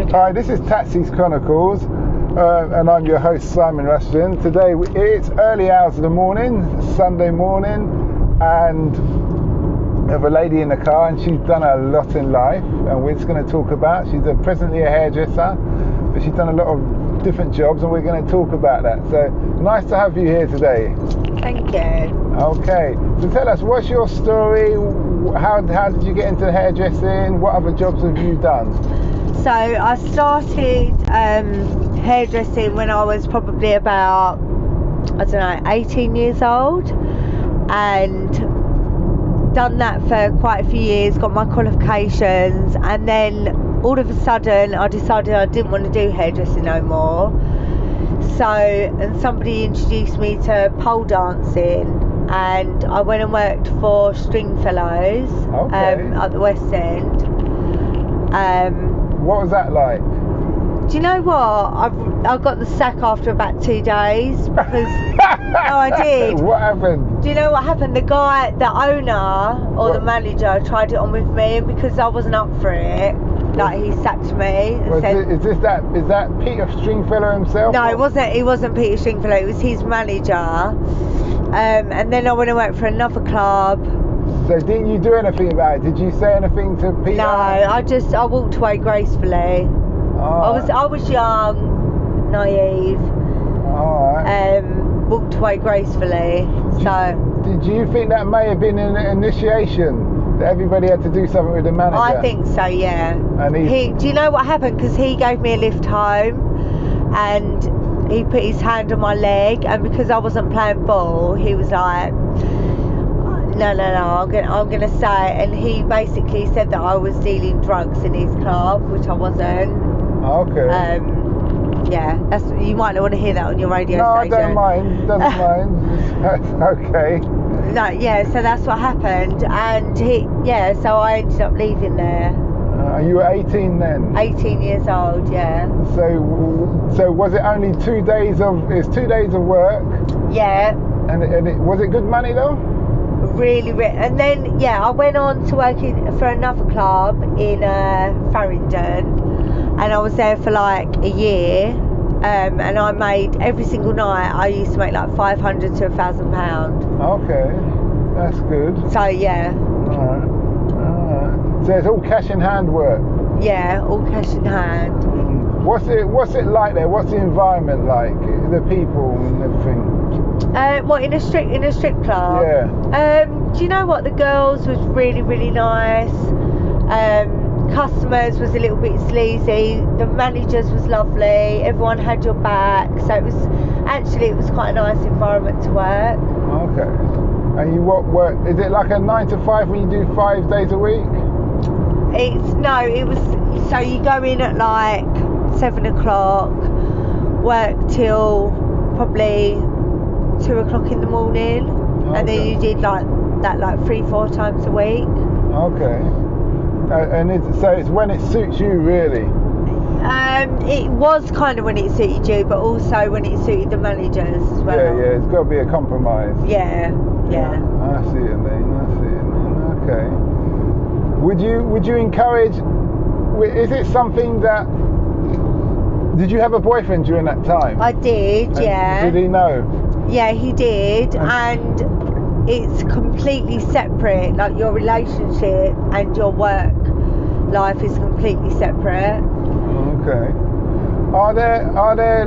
Hi, this is Taxi's Chronicles, and I'm your host, Simon Rushton. Today it's early hours of the morning, Sunday morning, and we have a lady in the car, and she's done a lot in life, and we're just going to talk about. She's presently a hairdresser, but she's done a lot of different jobs, and we're going to talk about that. So nice to have you here today. Thank you. Okay, so tell us, what's your story? How did you get into hairdressing? What other jobs have you done? So I started hairdressing when I was probably about, 18 years old, and done that for quite a few years, got my qualifications, and then all of a sudden I decided I didn't want to do hairdressing no more. So, and somebody introduced me to pole dancing, and I went and worked for Stringfellows at the West End. What was that like? Do you know what? I got the sack after about 2 days because no, I did. What happened? Do you know what happened? The owner or the manager tried it on with me, and because I wasn't up for it, like, he sacked me and said, is that Peter Stringfellow himself? No, it wasn't Peter Stringfellow, it was his manager. And then I went and worked for another club. So didn't you do anything about it? Did you say anything to Peter? No, I walked away gracefully. Oh. I was young, naive. Alright. Walked away gracefully. Did you think that may have been an initiation? That everybody had to do something with the manager? I think so, yeah. And do you know what happened? Because he gave me a lift home, and he put his hand on my leg, and because I wasn't playing ball, he was like, no, I'm gonna say it. And he basically said that I was dealing drugs in his club, which I wasn't. Okay. Yeah, you might not want to hear that on your radio station. No, I don't mind. Doesn't mind. Okay. No, yeah. So that's what happened, and so I ended up leaving there. You were 18 then? 18 years old, yeah. So was it only 2 days of? It's 2 days of work. Yeah. And was it good money though? Really, and then I went on to work for another club in Farringdon, and I was there for like a year, and I made every single night. I used to make like £500 to £1,000. Okay, that's good. So yeah. Alright. So it's all cash in hand work. Yeah, all cash in hand. What's it like there? What's the environment like? The people and everything. What, in a strip club? Yeah. Do you know what? The girls was really, really nice. Customers was a little bit sleazy. The managers was lovely. Everyone had your back. So it was quite a nice environment to work. Okay. And you work? Is it like a 9 to 5 when you do 5 days a week? So you go in at like 7 o'clock, work till probably 2 o'clock in the morning, and then you did like 3-4 times a week. Okay. And it's when it suits you, really? It was kind of when it suited you, but also when it suited the managers as well. Yeah, it's got to be a compromise. Yeah. I see it then. Okay. Would you encourage? Is it something that? Did you have a boyfriend during that time? I did. Yeah. Did he know? Yeah, he did, and it's completely separate. Like, your relationship and your work life is completely separate. Okay. Are there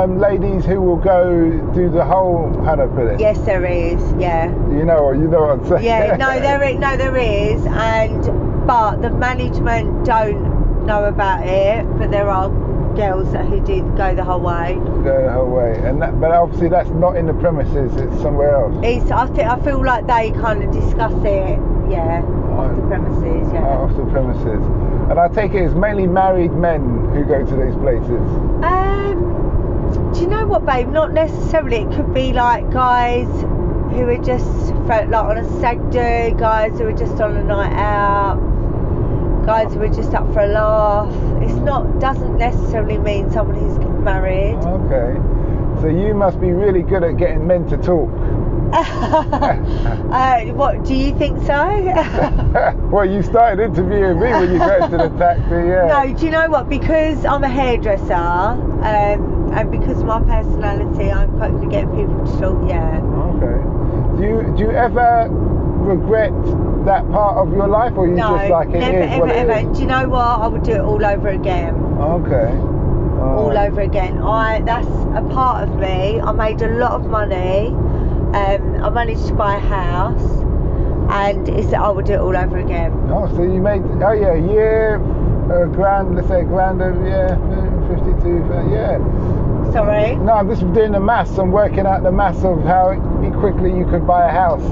ladies who will go do the whole? How do I put it? Yes, there is. Yeah. You know what I'm saying? Yeah. No, there is, but the management don't know about it. But there are girls who do go the whole way. But obviously that's not in the premises, it's somewhere else. I feel like they kind of discuss it, off the premises, off the premises. And I take it it's mainly married men who go to these places. Do you know what, babe? Not necessarily. It could be like guys who are just on a stag do, guys who are just on a night out, guys who are just up for a laugh. Doesn't necessarily mean someone who's married. Okay. So you must be really good at getting men to talk. What, do you think so? Well, you started interviewing me when you got into the taxi, yeah. No, do you know what? Because I'm a hairdresser, and because of my personality, I'm quite good at getting people to talk, yeah. Okay. Do you ever regret that part of your life, or you just like it never, is ever, what it ever. is? Do you know what? I would do it all over again. Okay. All over again. That's a part of me. I made a lot of money. I managed to buy a house, and I would do it all over again. Oh, so you made a year, a grand, let's say a grand a year, 52, yeah. Sorry? No, I'm just doing the maths. I'm working out the maths of how quickly you could buy a house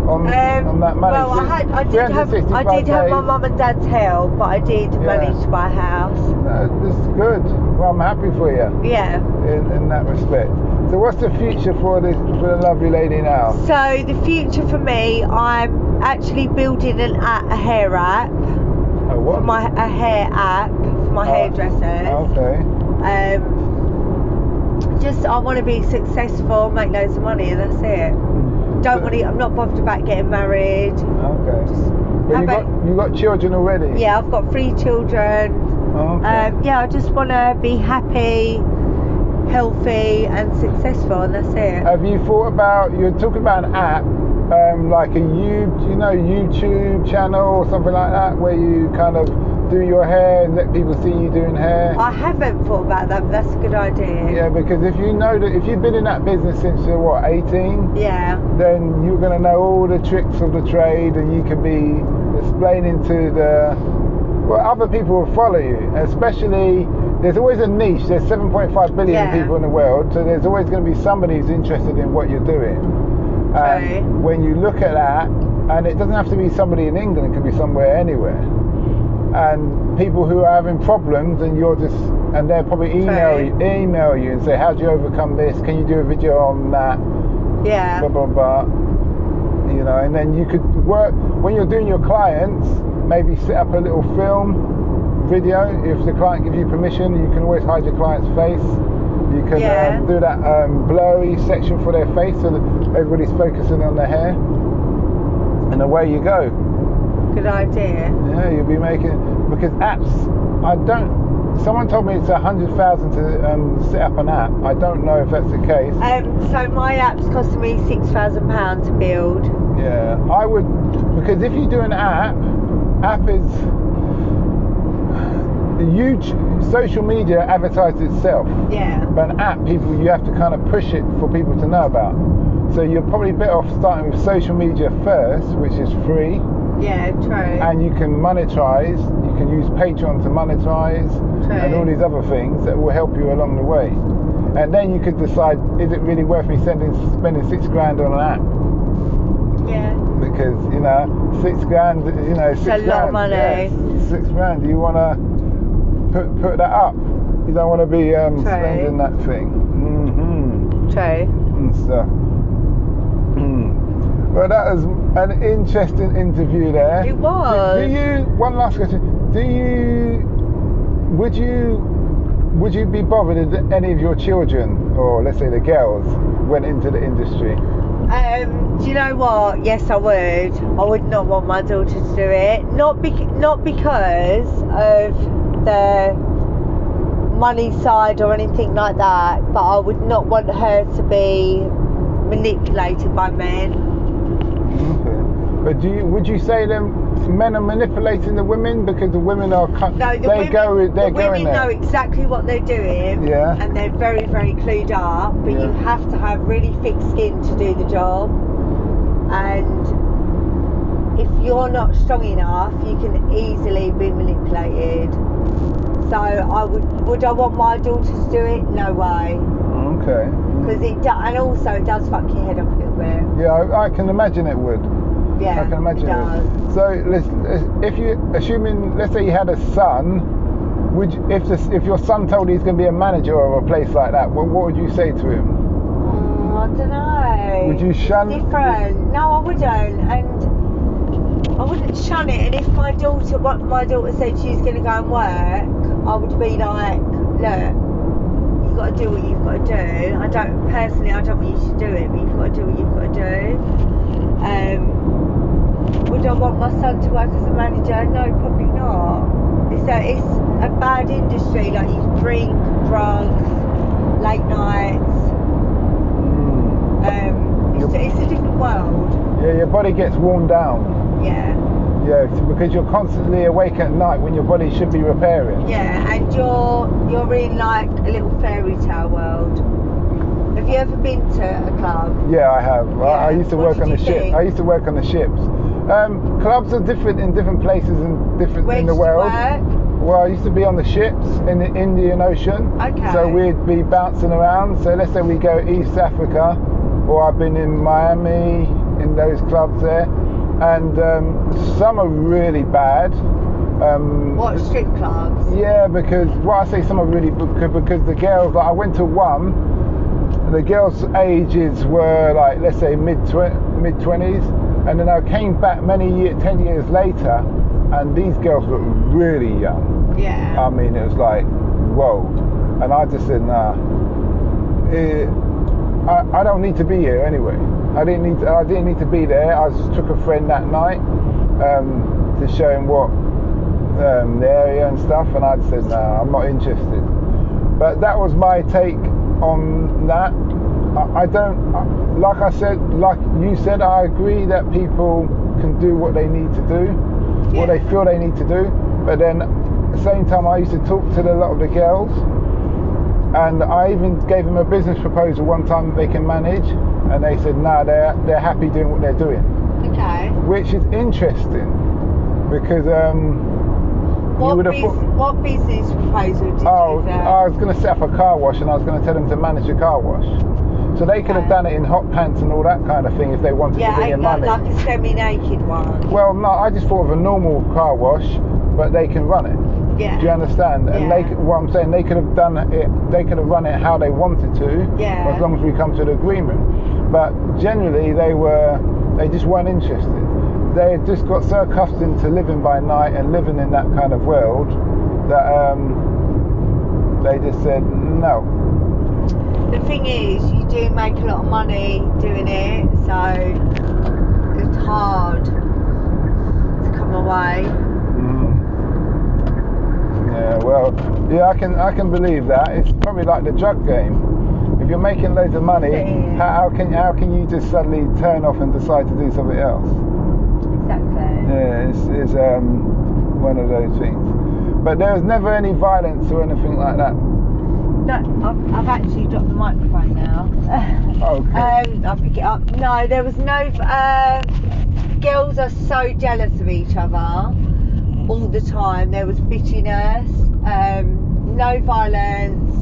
on that money. Well, I did have my mum and dad's help, but I did manage to buy a house. No, this is good. Well, I'm happy for you. Yeah. In that respect. So what's the future for the lovely lady now? So the future for me, I'm actually building a hair app. Oh, what? A hair app for my hairdressers. Okay. I want to be successful, make loads of money, and that's it. I'm not bothered about getting married. Okay. You got children already? Yeah, I've got 3 children. Okay. I just want to be happy, healthy, and successful, and that's it. Have you thought about? You're talking about an app, like a YouTube channel or something like that, where you kind of do your hair and let people see you doing hair? I haven't thought about that, but that's a good idea. Yeah, because if you know that if you've been in that business since you're 18, then you're going to know all the tricks of the trade, and you can be explaining to other people will follow you. Especially, there's always a niche. There's 7.5 billion people in the world, so there's always going to be somebody who's interested in what you're doing. And when you look at that, and it doesn't have to be somebody in England, it could be somewhere, anywhere. And people who are having problems, and they'll probably email you and say, how do you overcome this? Can you do a video on that? Yeah. Blah, blah, blah. And then you could work, when you're doing your clients, maybe set up a little film video. If the client gives you permission, you can always hide your client's face. You can do that blurry section for their face so that everybody's focusing on their hair. And away you go. Good idea. Yeah, you'll be making, because apps, someone told me it's 100,000 to set up an app. I don't know if that's the case. So my app's costing me £6,000 to build. Yeah, I would, because if you do an app is huge. Social media advertises itself. Yeah. But an app, you have to kind of push it for people to know about. So you're probably better off starting with social media first, which is free. Yeah, true. And you can monetize. You can use Patreon to monetize, and all these other things that will help you along the way. And then you could decide: is it really worth me spending $6,000 on an app? Yeah. Because $6,000, it's a lot of money. Yeah, $6,000. Do you want to put that up? You don't want to be spending that thing. Mm-hmm. True. And stuff. Well, that was an interesting interview there. It was. One last question. Would you be bothered if any of your children, or let's say the girls, went into the industry? Do you know what? Yes, I would. I would not want my daughter to do it. Not because of the money side or anything like that, but I would not want her to be manipulated by men. Okay. But would you say men are manipulating the women, because the women are the women know exactly what they're doing, and they're very, very clued up, but you have to have really thick skin to do the job, and if you're not strong enough, you can easily be manipulated. So would I want my daughter to do it? No way. Okay. Because it does fuck your head up a little bit. Yeah, I can imagine it would. Yeah, I can imagine it does. So let's say you had a son, if your son told you he's going to be a manager of a place like that, what would you say to him? I don't know. Would you shun? It's different. No, I wouldn't, and I wouldn't shun it. And if my daughter said she's going to go and work, I would be like, look, you've got to do what you've got to do. I don't want you to do it, but you've got to do what you've got to do. Would I want my son to work as a manager? No, probably not. It's a bad industry. Like, you drink, drugs, late nights. It's a different world. Yeah, your body gets worn down. Yeah. Yeah, it's because you're constantly awake at night when your body should be repairing. Yeah, and you're in like a little fairy tale world. Have you ever been to a club? Yeah, I have. Yeah. I used to work on the ship. think? I used to work on the ships. Clubs are different in different places and different Where in the did you world. work? Well, I used to be on the ships in the Indian Ocean. Okay. So we'd be bouncing around. So let's say we go East Africa, or I've been in Miami in those clubs there, and some are really bad. What, strip clubs? Yeah, because I say some are really because the girls. Like, I went to one. The girls' ages were like, let's say mid-20s, and then I came back 10 years later, and these girls were really young. Yeah. I mean, it was like, whoa. And I just said, nah. I don't need to be here anyway. I didn't need to be there. I just took a friend that night to show him what the area and stuff, and I just said, nah, I'm not interested. But that was my take on that. I don't, like I said, like you said, I agree that people can do what they need to do, what they feel they need to do. But then at the same time, I used to talk to a lot of the girls, and I even gave them a business proposal one time that they can manage, and they said, nah, they're happy doing what they're doing. Okay. Which is interesting, because what business proposal did you do? I was going to set up a car wash, and I was going to tell them to manage a car wash. So they could have done it in hot pants and all that kind of thing if they wanted to bring in money. Like a semi-naked one. Well, no, I just thought of a normal car wash, but they can run it. Yeah. Do you understand? And what I'm saying, they could have done it. They could have run it how they wanted to. Yeah. As long as we come to an agreement. But generally, they just weren't interested. They had just got so accustomed to living by night and living in that kind of world that they just said no. The thing is, you do make a lot of money doing it, so it's hard to come away. Yeah, well, yeah, I can believe that. It's probably like the drug game. If you're making loads of money, how can you just suddenly turn off and decide to do something else? Exactly. Yeah, it's one of those things. But there was never any violence or anything like that. No, I've actually dropped the microphone now. Okay. I'll pick it up. No, there was no. Girls are so jealous of each other all the time. There was bitchiness, no violence.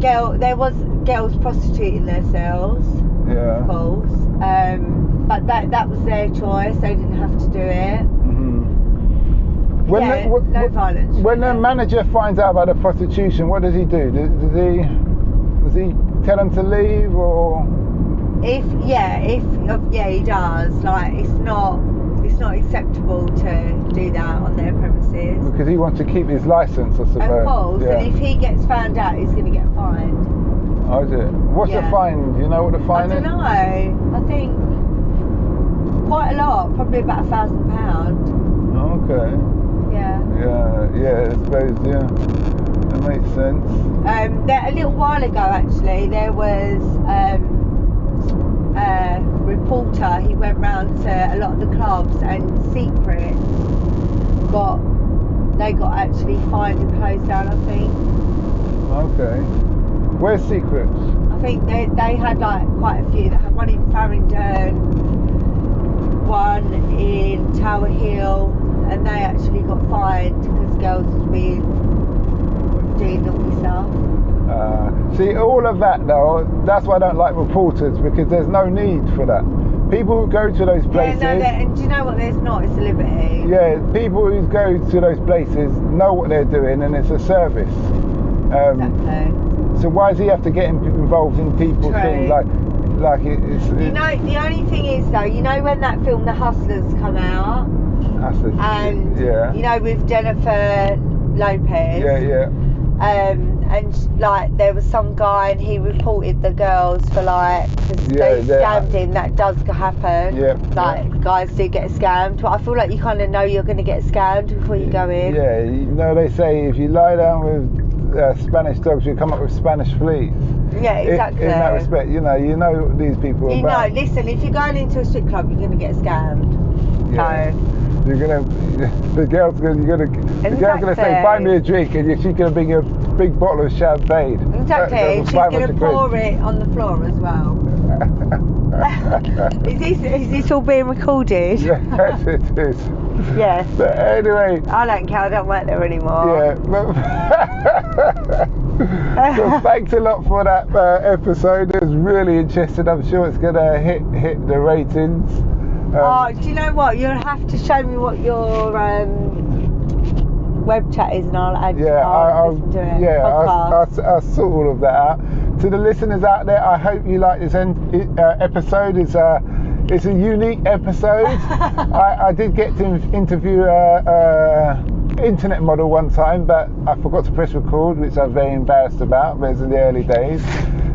There was girls prostituting themselves. Yeah. Of course. But that was their choice. They didn't have to do it. No violence. When the manager finds out about the prostitution, what does he do? Does he tell them to leave, or? He does. Like, it's not acceptable to do that on their premises. Because he wants to keep his license, I suppose. Of course, and if he gets found out, he's going to get fined. Oh, is it? What's the fine? Do you know what the fine is? I don't know. I think quite a lot, probably about £1,000. Okay. Yeah. Yeah, I suppose, yeah. That makes sense. A little while ago, actually, there was a reporter. He went round to a lot of the clubs, and secrets got actually fined and closed down, I think. Okay. Where's Secrets? I think they had like quite a few. They had one in Farringdon, one in Tower Hill, and they actually got fined because girls was doing naughty stuff. See, all of that though, that's why I don't like reporters, because there's no need for that. People who go to those places... and do you know what there's not? It's a liberty. Yeah, people who go to those places know what they're doing, and it's a service. Exactly. So why does he have to get involved in people's things? Like it's... You know, the only thing is though, you know when that film The Hustlers come out? Hustlers. And, yeah. you know, with Jennifer Lopez? Yeah. And like there was some guy and he reported the girls for like, because they scammed him. That does happen. Like guys do get scammed, but I feel like you kind of know you're going to get scammed before you go in. Yeah, you know, they say if you lie down with Spanish dogs, you come up with Spanish fleas. Yeah, exactly. In that respect, you know these people are bad. You know, listen, if you're going into a strip club, you're going to get scammed. Yeah. So the girl's gonna say, buy me a drink, and she's gonna bring you a big bottle of champagne. Exactly. She's gonna pour it on the floor as well. Is this all being recorded? Yes, it is. Yeah. But anyway, I don't care. I don't work there anymore. Yeah. So thanks a lot for that episode. It was really interesting. I'm sure it's gonna hit the ratings. Do you know what? You'll have to show me what your web chat is, and I'll add. I'll listen to it. Yeah, I'll sort all of that out. To the listeners out there, I hope you like this episode. It's a unique episode. I did get to interview internet model one time, but I forgot to press record, which I'm very embarrassed about. But it's in the early days.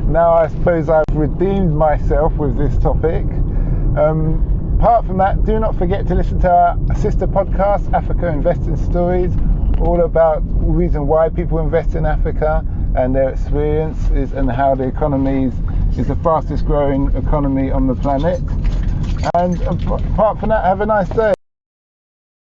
Now I suppose I've redeemed myself with this topic. Apart from that, do not forget to listen to our sister podcast, Africa Investing Stories, all about the reason why people invest in Africa and their experiences and how the economy is the fastest growing economy on the planet. And apart from that, have a nice day.